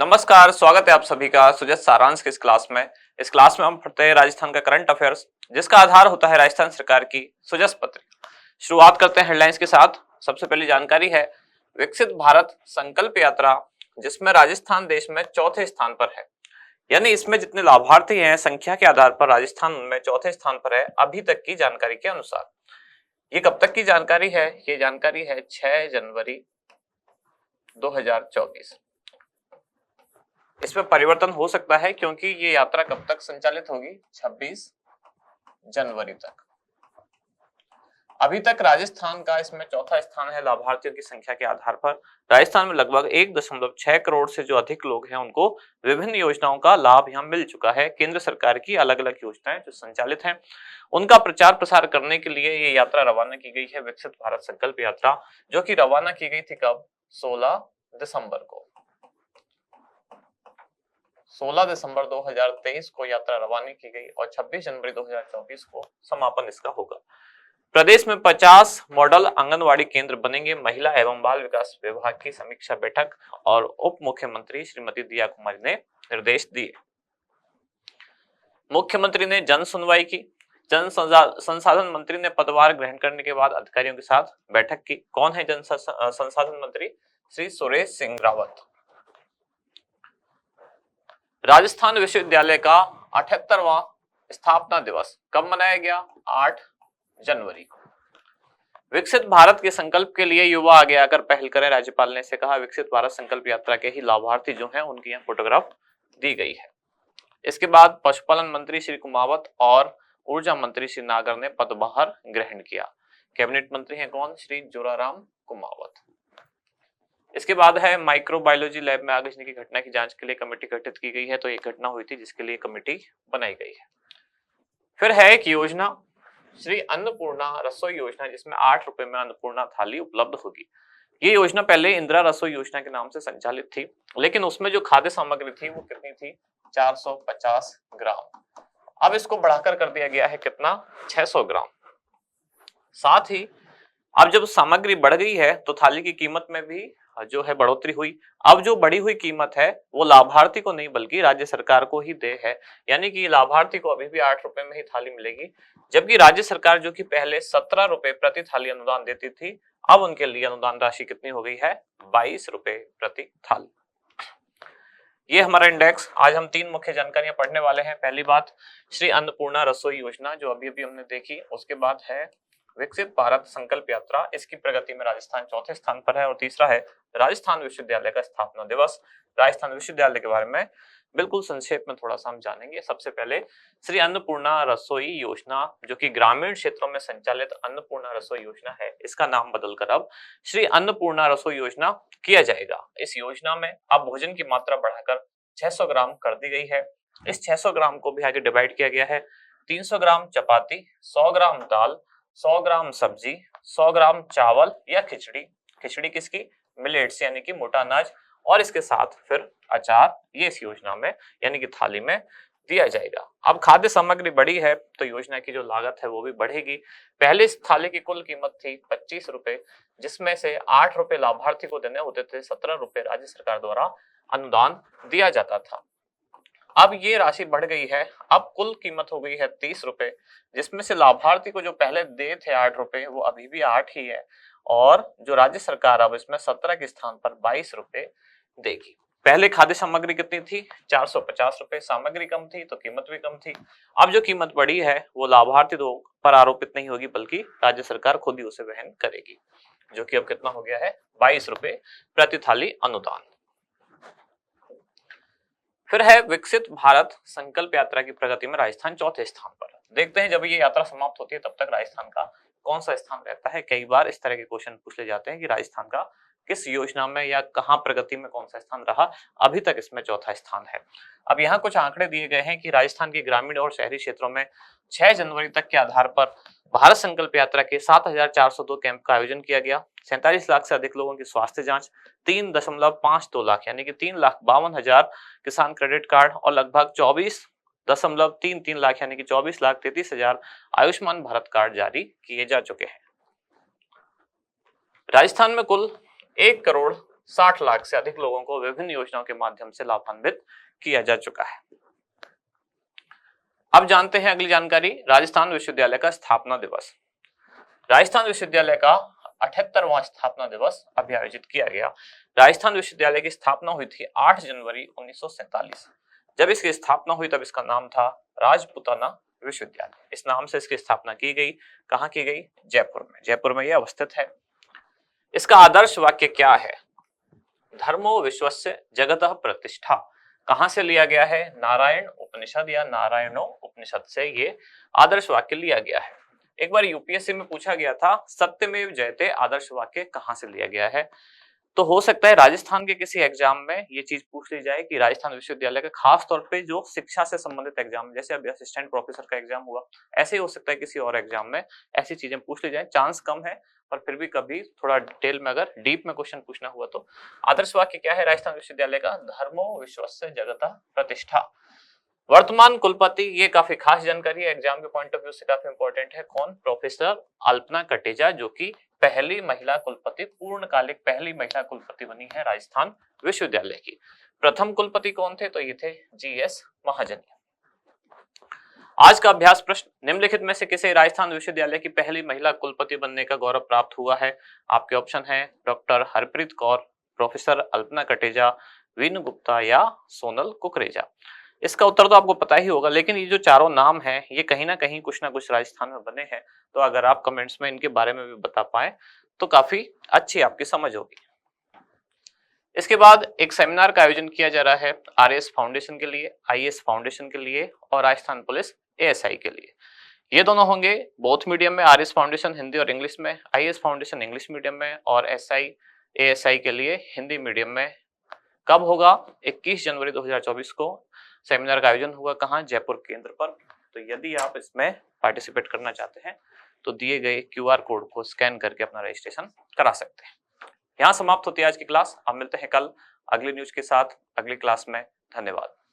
नमस्कार, स्वागत है आप सभी का सुजत सारांश की इस क्लास में। इस क्लास में हम पढ़ते हैं राजस्थान का करंट अफेयर्स, जिसका आधार होता है राजस्थान सरकार की सुजस पत्रिका। शुरुआत करते हैं हेडलाइंस के साथ। सबसे पहली जानकारी है विकसित भारत संकल्प यात्रा, जिसमें राजस्थान देश में चौथे स्थान पर है। यानी इसमें जितने लाभार्थी हैं संख्या के आधार पर राजस्थान उनमें चौथे स्थान पर है अभी तक की जानकारी के अनुसार। ये कब तक की जानकारी है? ये जानकारी है 6 जनवरी 2024। इसमें परिवर्तन हो सकता है क्योंकि ये यात्रा कब तक संचालित होगी? 26 जनवरी तक। अभी तक राजस्थान का इसमें चौथा स्थान है लाभार्थियों की संख्या के आधार पर। राजस्थान में लगभग 1.6 करोड़ से जो अधिक लोग हैं उनको विभिन्न योजनाओं का लाभ यहाँ मिल चुका है। केंद्र सरकार की अलग अलग योजनाएं जो संचालित हैं उनका प्रचार प्रसार करने के लिए ये यात्रा रवाना की गई है, विकसित भारत संकल्प यात्रा, जो कि रवाना की गई थी कब? 16 दिसंबर को। 16 दिसंबर 2023 को यात्रा रवाना की गई और 26 जनवरी 2024 को समापन इसका होगा। प्रदेश में 50 मॉडल आंगनवाड़ी केंद्र बनेंगे। महिला एवं बाल विकास विभाग की समीक्षा बैठक और उप मुख्यमंत्री श्रीमती दिया कुमारी ने निर्देश दिए। मुख्यमंत्री ने जन सुनवाई की। जन संसाधन मंत्री ने पदभार ग्रहण करने के बाद अधिकारियों के साथ बैठक की। कौन है जन संसाधन मंत्री? श्री सुरेश सिंह रावत। राजस्थान विश्वविद्यालय का 78वां स्थापना दिवस कब मनाया गया? 8 जनवरी को। विकसित भारत के संकल्प के लिए युवा आगे आकर पहल करें, राज्यपाल ने से कहा। विकसित भारत संकल्प यात्रा के ही लाभार्थी जो हैं उनकी यहाँ फोटोग्राफ दी गई है। इसके बाद पशुपालन मंत्री श्री कुमावत और ऊर्जा मंत्री श्री नागर ने पदभार ग्रहण किया। कैबिनेट मंत्री हैं कौन? श्री जोराराम कुमावत। इसके बाद है माइक्रोबायोलॉजी लैब में आगजनी की घटना की जांच के लिए कमेटी गठित की गई है। तो एक घटना हुई थी जिसके लिए कमेटी बनाई गई है। फिर है एक योजना, श्री अन्नपूर्णा रसोई योजना, जिसमें 8 रुपए में अन्नपूर्णा थाली उपलब्ध होगी। ये योजना पहले इंदिरा रसोई योजना के नाम से संचालित थी, लेकिन उसमें जो खाद्य सामग्री थी वो कितनी थी? 450 ग्राम। अब इसको बढ़ाकर कर दिया गया है कितना? 600 ग्राम। साथ ही अब जब सामग्री बढ़ गई है तो थाली की कीमत में भी जो है बढ़ोतरी हुई। अब जो बढ़ी हुई कीमत है वो लाभार्थी को नहीं बल्कि राज्य सरकार को ही दे है। यानी कि लाभार्थी को अभी भी 8 रुपए में ही थाली मिलेगी, जबकि राज्य सरकार जो कि पहले 17 रुपए प्रति थाली अनुदान देती थी, अब उनके लिए अनुदान राशि कितनी हो गई है? 22 रुपए प्रति थाली। ये हमारा इंडेक्स। आज हम 3 मुख्य जानकारियां पढ़ने वाले हैं। पहली बात श्री अन्नपूर्णा रसोई योजना जो अभी अभी हमने देखी। उसके बाद है विकसित भारत संकल्प यात्रा, इसकी प्रगति में राजस्थान चौथे स्थान पर है। और तीसरा है राजस्थान विश्वविद्यालय का स्थापना दिवस। राजस्थान विश्वविद्यालय के बारे में बिल्कुल संक्षेप में थोड़ा सा हम जानेंगे। सबसे पहले श्री अन्नपूर्णा रसोई योजना जो कि ग्रामीण क्षेत्रों में संचालित अन्नपूर्णा रसोई योजना है, इसका नाम बदलकर अब श्री अन्नपूर्णा रसोई योजना किया जाएगा। इस योजना में अब भोजन की मात्रा बढ़ाकर 600 ग्राम कर दी गई है। इस 600 ग्राम को भी आगे डिवाइड किया गया है। 300 ग्राम चपाती, 100 ग्राम दाल, 100 ग्राम सब्जी, 100 ग्राम चावल या खिचड़ी। खिचड़ी किसकी? मिलेट्स यानी कि मोटा अनाज, और इसके साथ फिर अचार, ये इस योजना में यानी कि थाली में दिया जाएगा। अब खाद्य सामग्री बढ़ी है तो योजना की जो लागत है वो भी बढ़ेगी। पहले इस थाली की कुल कीमत थी 25 रुपए, जिसमें से 8 रुपए लाभार्थी को देने होते थे, 17 रुपए राज्य सरकार द्वारा अनुदान दिया जाता था। अब ये राशि बढ़ गई है, अब कुल कीमत हो गई है 30 रुपए, जिसमें से लाभार्थी को जो पहले दे थे 8 रुपए वो अभी भी 8 ही है, और जो राज्य सरकार अब इसमें 17 के स्थान पर 22 रुपए देगी। पहले खाद्य सामग्री कितनी थी? 450 रुपए। सामग्री कम थी तो कीमत भी कम थी। अब जो कीमत बढ़ी है वो लाभार्थी पर आरोपित नहीं होगी बल्कि राज्य सरकार खुद ही उसे वहन करेगी, जो कि अब कितना हो गया है? 22 रुपए प्रति थाली अनुदान। फिर है विकसित भारत संकल्प यात्रा की प्रगति में राजस्थान चौथे स्थान पर। देखते हैं जब ये यात्रा समाप्त होती है तब तक राजस्थान का कौन सा स्थान रहता है। कई बार इस तरह के क्वेश्चन पूछ ले जाते हैं कि राजस्थान का किस योजना में या कहां प्रगति में कौन सा स्थान रहा। अभी तक इसमें चौथा स्थान है। अब यहाँ कुछ आंकड़े दिए गए हैं कि राजस्थान के ग्रामीण और शहरी क्षेत्रों में 6 जनवरी तक के आधार पर भारत संकल्प यात्रा के 7402 कैंप का आयोजन किया गया। 47 लाख से अधिक लोगों की स्वास्थ्य जांच, 3.52 लाख यानी कि 3,52,000 किसान क्रेडिट कार्ड और लगभग 24.33 लाख यानी कि 24,33,000 आयुष्मान भारत कार्ड जारी किए जा चुके हैं। राजस्थान में कुल 1 करोड़ 60 लाख से अधिक लोगों को विभिन्न योजनाओं के माध्यम से लाभान्वित किया जा चुका है। अब जानते हैं अगली जानकारी, राजस्थान विश्वविद्यालय का स्थापना दिवस। राजस्थान विश्वविद्यालय का 78वां स्थापना दिवस अभी आयोजित किया गया। राजस्थान विश्वविद्यालय की स्थापना हुई थी 8 जनवरी 1947। जब इसकी स्थापना हुई तब इसका नाम था राजपुताना विश्वविद्यालय। इस नाम से इसकी स्थापना की गई। कहाँ की गई? जयपुर में। जयपुर में यह अवस्थित है। इसका आदर्श वाक्य क्या है? धर्मो विश्वस्य जगतः प्रतिष्ठा। कहां से लिया गया है? नारायण उपनिषद या नारायणो उपनिषद से ये आदर्श वाक्य लिया गया है। एक बार यूपीएससी में पूछा गया था सत्यमेव जयते आदर्श वाक्य कहां से लिया गया है, तो हो सकता है राजस्थान के किसी एग्जाम में ये चीज पूछ ली जाए कि राजस्थान विश्वविद्यालय का खास तौर पे जो शिक्षा से संबंधित एग्जाम, जैसे अभी असिस्टेंट प्रोफेसर का एग्जाम हुआ, ऐसे ही हो सकता है किसी और एग्जाम में ऐसी चीजें पूछ ली जाए। चांस कम है पर फिर भी कभी थोड़ा डिटेल में अगर डीप में क्वेश्चन पूछना हुआ तो आदर्श वाक्य क्या है राजस्थान विश्वविद्यालय का? धर्मो विश्वस्य जगतः प्रतिष्ठा। वर्तमान कुलपति, ये काफी खास जानकारी है, एग्जाम के पॉइंट ऑफ व्यू से काफी इंपॉर्टेंट है। कौन? प्रोफेसर अल्पना कटेजा, जो कि पहली महिला कुलपति, पूर्णकालिक पहली महिला कुलपति बनी है राजस्थान विश्वविद्यालय की। प्रथम कुलपति कौन थे? तो ये थे जीएस महाजनी। आज का अभ्यास प्रश्न, निम्नलिखित में से किसे राजस्थान विश्वविद्यालय की पहली महिला कुलपति बनने का गौरव प्राप्त हुआ है? आपके ऑप्शन है डॉक्टर हरप्रीत कौर, प्रोफेसर अल्पना कटेजा, वीनू गुप्ता या सोनल कुकरेजा। इसका उत्तर तो आपको पता ही होगा, लेकिन ये जो चारों नाम हैं ये कहीं ना कहीं कुछ ना कुछ राजस्थान में बने हैं। तो अगर आप कमेंट्स में इनके बारे में भी बता पाए तो काफी अच्छी आपकी समझ होगी। इसके बाद एक सेमिनार का आयोजन किया जा रहा है आरएएस फाउंडेशन के लिए, आईएएस फाउंडेशन के लिए और राजस्थान पुलिस एएसआई के लिए। ये दोनों होंगे बोथ मीडियम में, आरएएस फाउंडेशन हिंदी और इंग्लिश में, आईएएस फाउंडेशन इंग्लिश मीडियम में और एसआई एएसआई के लिए हिंदी मीडियम में। कब होगा? 21 जनवरी 2024 को सेमिनार का आयोजन होगा। कहाँ? जयपुर केंद्र पर। तो यदि आप इसमें पार्टिसिपेट करना चाहते हैं तो दिए गए क्यूआर कोड को स्कैन करके अपना रजिस्ट्रेशन करा सकते हैं। यहाँ समाप्त होती है आज की क्लास। हम मिलते हैं कल अगली न्यूज के साथ अगली क्लास में। धन्यवाद।